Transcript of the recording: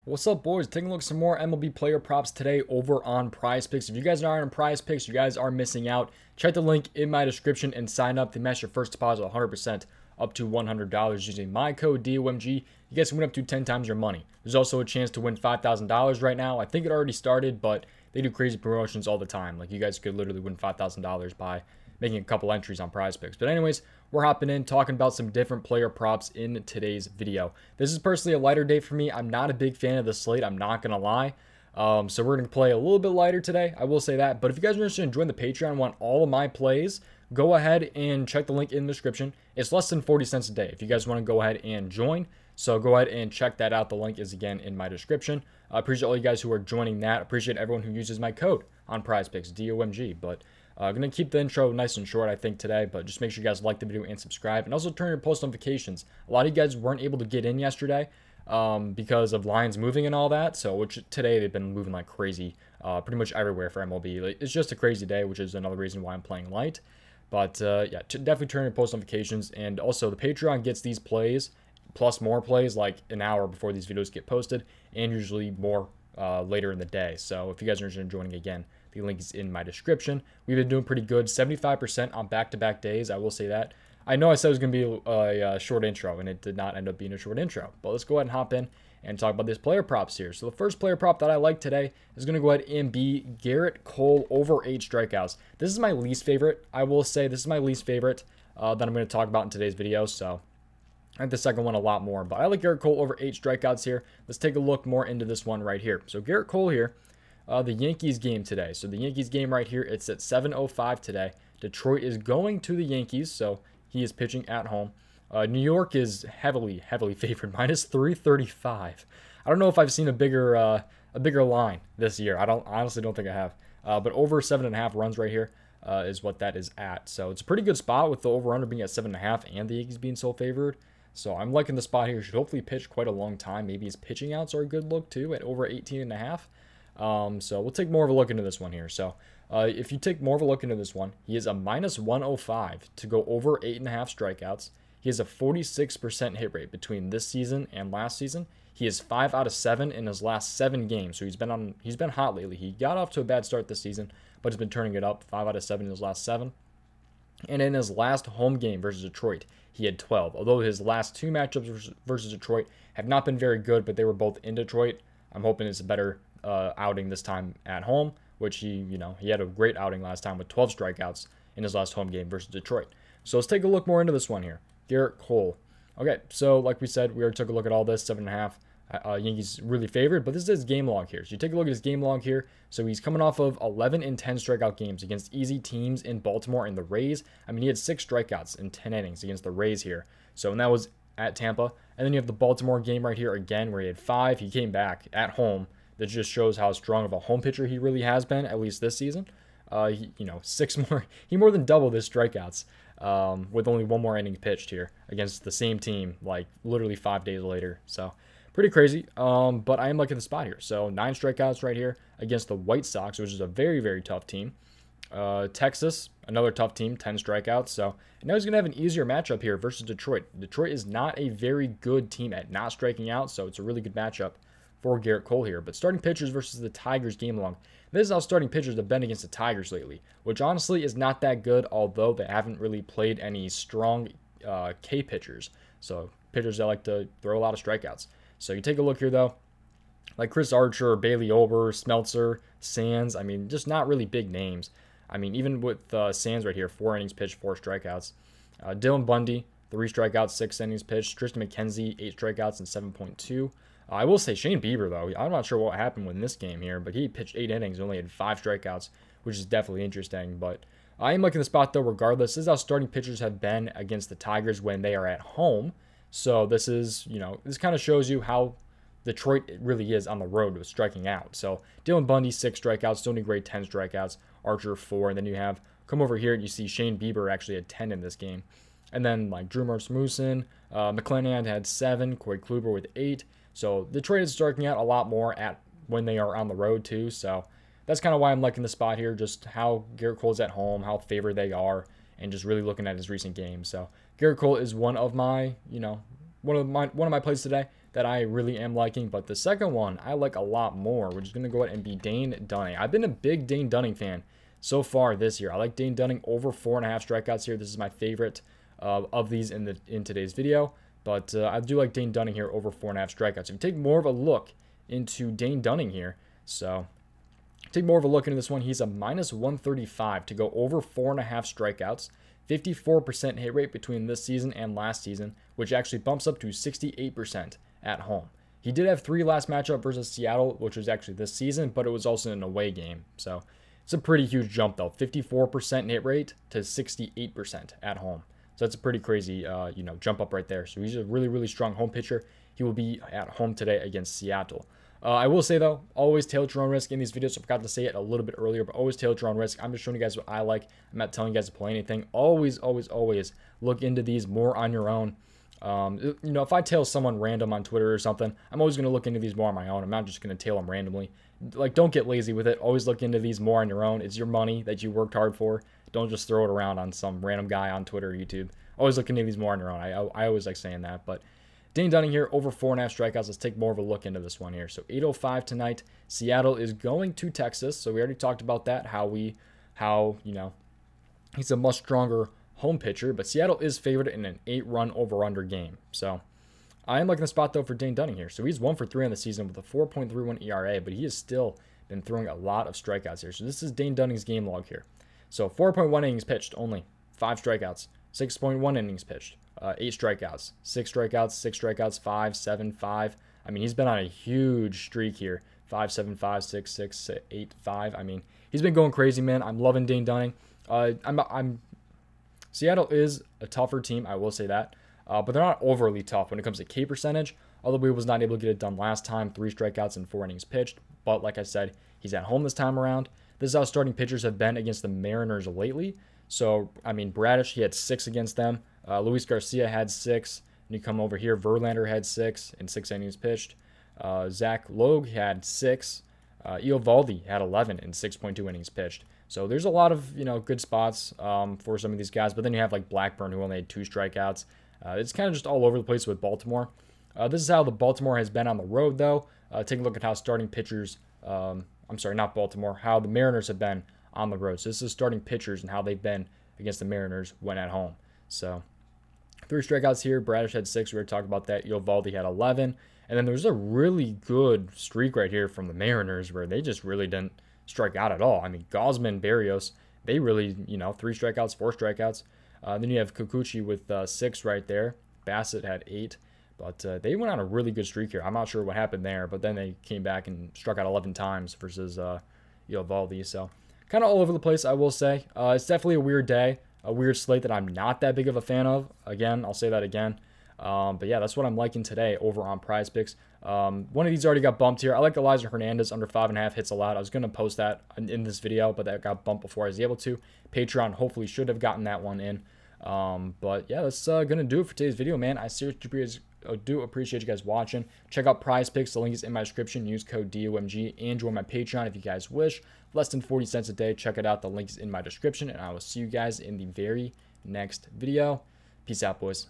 What's up, boys? Taking a look at some more MLB player props today over on prizepicks. If you guys aren't on prizepicks, you guys are missing out. Check the link in my description and sign up to match your first deposit 100% up to $100 using my code DOMG. You guys can win up to 10 times your money. There's also a chance to win $5,000 right now. I think it already started, but they do crazy promotions all the time. Like, you guys could literally win $5,000 by making a couple entries on prizepicks. But anyways, we're hopping in, talking about some different player props in today's video. This is personally a lighter day for me. I'm not a big fan of the slate, I'm not going to lie. So we're going to play a little bit lighter today, I will say that. But if you guys are interested in joining the Patreon and want all of my plays, go ahead and check the link in the description. It's less than 40 cents a day if you guys want to go ahead and join. So go ahead and check that out. The link is again in my description. I appreciate all you guys who are joining that. I appreciate everyone who uses my code on prizepicks, DOMG. But I'm going to keep the intro nice and short, I think, today, but just make sure you guys like the video and subscribe. And also turn your post notifications. A lot of you guys weren't able to get in yesterday because of lines moving and all that. So, which today they've been moving like crazy pretty much everywhere for MLB. Like, it's just a crazy day, which is another reason why I'm playing light. But yeah, definitely turn your post notifications. And also, the Patreon gets these plays, plus more plays, like an hour before these videos get posted, and usually more later in the day. So if you guys are interested in joining again, the link is in my description. We've been doing pretty good, 75% on back-to-back days, I will say that. I know I said it was going to be a short intro, and it did not end up being a short intro. But let's go ahead and hop in and talk about these player props here. So the first player prop that I like today is going to go ahead and be Gerrit Cole over 8 strikeouts. This is my least favorite, I will say. This is my least favorite that I'm going to talk about in today's video, so I like the second one a lot more, but I like Gerrit Cole over 8 strikeouts here. Let's take a look more into this one right here. So Gerrit Cole here, the Yankees game today. So the Yankees game right here, it's at 7:05 today. Detroit is going to the Yankees, so he is pitching at home. New York is heavily favored, minus 335. I don't know if I've seen a bigger line this year. I honestly don't think I have. But over 7.5 runs right here is what that is at. So it's a pretty good spot with the over/under being at 7.5 and the Yankees being so favored. So I'm liking the spot here. Should hopefully pitch quite a long time. Maybe his pitching outs are a good look too at over 18.5. So we'll take more of a look into this one here. So if you take more of a look into this one, he is a minus 105 to go over 8.5 strikeouts. He has a 46% hit rate between this season and last season. He is 5 out of 7 in his last 7 games. So he's been hot lately. He got off to a bad start this season, but has been turning it up. 5 out of 7 in his last 7. And in his last home game versus Detroit, he had 12. Although his last 2 matchups versus Detroit have not been very good, but they were both in Detroit. I'm hoping it's a better outing this time at home, which he had a great outing last time with 12 strikeouts in his last home game versus Detroit. So let's take a look more into this one here. Gerrit Cole. Okay, so like we said, we already took a look at all this, 7.5. Yankees really favored, but this is his game log here. So you take a look at his game log here. So he's coming off of 11 and 10 strikeout games against easy teams in Baltimore and the Rays. I mean, he had 6 strikeouts in 10 innings against the Rays here. So, and that was at Tampa. And then you have the Baltimore game right here again where he had 5. He came back at home. That just shows how strong of a home pitcher he really has been, at least this season. He more than doubled his strikeouts with only 1 more inning pitched here against the same team, like literally 5 days later. So pretty crazy, but I am liking the spot here. So 9 strikeouts right here against the White Sox, which is a very tough team. Texas, another tough team, 10 strikeouts. So now he's going to have an easier matchup here versus Detroit. Detroit is not a very good team at not striking out, so it's a really good matchup for Gerrit Cole here. But starting pitchers versus the Tigers game log. This is how starting pitchers have been against the Tigers lately, which honestly is not that good, although they haven't really played any strong K pitchers. So pitchers that like to throw a lot of strikeouts. So you take a look here, though, like Chris Archer, Bailey Ober, Smeltzer, Sands. I mean, just not really big names. I mean, even with Sands right here, 4 innings pitched, 4 strikeouts. Dylan Bundy, 3 strikeouts, 6 innings pitched. Tristan McKenzie, 8 strikeouts and 7.2. I will say Shane Bieber, though, I'm not sure what happened in this game here, but he pitched 8 innings and only had 5 strikeouts, which is definitely interesting. But I am liking the spot, though, regardless. This is how starting pitchers have been against the Tigers when they are at home. So this is, this kind of shows you how Detroit really is on the road with striking out. So Dylan Bundy, 6 strikeouts, Tony Gray, 10 strikeouts, Archer, 4. And then you have, come over here and you see Shane Bieber actually had 10 in this game. And then like Drew Rasmussen, McClanahan had 7, Corey Kluber with 8. So Detroit is striking out a lot more when they are on the road too. So that's kind of why I'm liking the spot here, just how Gerrit Cole's at home, how favored they are, and just really looking at his recent games. So Gerrit Cole is one of my plays today. that I really am liking, but the second one I like a lot more, which is going to go ahead and be Dane Dunning. I've been a big Dane Dunning fan so far this year. I like Dane Dunning over 4.5 strikeouts here. This is my favorite of these in today's video, but I do like Dane Dunning here over 4.5 strikeouts. If you take more of a look into Dane Dunning here, so take more of a look into this one, he's a minus 135 to go over 4.5 strikeouts. 54% hit rate between this season and last season, which actually bumps up to 68% at home. He did have 3 last matchup versus Seattle, which was actually this season, but it was also an away game. So it's a pretty huge jump though. 54% hit rate to 68% at home. So that's a pretty crazy, jump up right there. So he's a really, really strong home pitcher. He will be at home today against Seattle. I will say, though, always tail at your own risk in these videos. So I forgot to say it a little bit earlier, but always tail at your own risk. I'm just showing you guys what I like. I'm not telling you guys to play anything. Always, always, always look into these more on your own. If I tail someone random on Twitter or something, I'm always going to look into these more on my own. I'm not just going to tail them randomly. Like, don't get lazy with it. Always look into these more on your own. It's your money that you worked hard for. Don't just throw it around on some random guy on Twitter or YouTube. Always look into these more on your own. I always like saying that, but Dane Dunning here, over 4.5 strikeouts. Let's take more of a look into this one here. So 8:05 tonight. Seattle is going to Texas. So we already talked about that, how he's a much stronger home pitcher, but Seattle is favored in an 8-run over-under game. So I am liking the spot, though, for Dane Dunning here. So he's 1 for 3 on the season with a 4.31 ERA, but he has still been throwing a lot of strikeouts here. So this is Dane Dunning's game log here. So 4.1 innings pitched, only 5 strikeouts. 6.1 innings pitched, 8 strikeouts, 6 strikeouts, 6 strikeouts, 5, 7, 5. I mean, he's been on a huge streak here. 5, 7, 5, 6, 6, 8, 5. I mean, he's been going crazy, man. I'm loving Dane Dunning. Seattle is a tougher team, I will say that, but they're not overly tough when it comes to K percentage. Although he was not able to get it done last time, 3 strikeouts and 4 innings pitched. But like I said, he's at home this time around. This is how starting pitchers have been against the Mariners lately. So, I mean, Bradish, he had 6 against them. Luis Garcia had 6. And you come over here, Verlander had 6 in 6 innings pitched. Zach Logue had 6. Eovaldi had 11 in 6.2 innings pitched. So there's a lot of, good spots for some of these guys. But then you have like Blackburn, who only had 2 strikeouts. It's kind of just all over the place with Baltimore. This is how the Baltimore has been on the road, though. Take a look at how starting pitchers, not Baltimore, how the Mariners have been on the road. So this is starting pitchers and how they've been against the Mariners when at home. So 3 strikeouts here. Bradish had 6. We already talked about that. Eovaldi had 11. And then there's a really good streak right here from the Mariners where they just really didn't strike out at all. I mean, Gausman, Berrios, they really, 3 strikeouts, 4 strikeouts. Then you have Kikuchi with 6 right there. Bassett had 8. But they went on a really good streak here. I'm not sure what happened there, but then they came back and struck out 11 times versus Eovaldi. So kind of all over the place, I will say. It's definitely a weird day, a weird slate that I'm not that big of a fan of. Again, I'll say that again. But yeah, that's what I'm liking today over on PrizePicks. One of these already got bumped here. I like Elijah Hernandez under 5.5 hits allowed. I was going to post that in this video, but that got bumped before I was able to. Patreon hopefully should have gotten that one in. But yeah, that's going to do it for today's video, man. I seriously do appreciate you guys watching. Check out PrizePicks. The link is in my description. Use code DOMG and join my Patreon if you guys wish. Less than 40 cents a day. Check it out. The link is in my description, and I will see you guys in the very next video. Peace out, boys.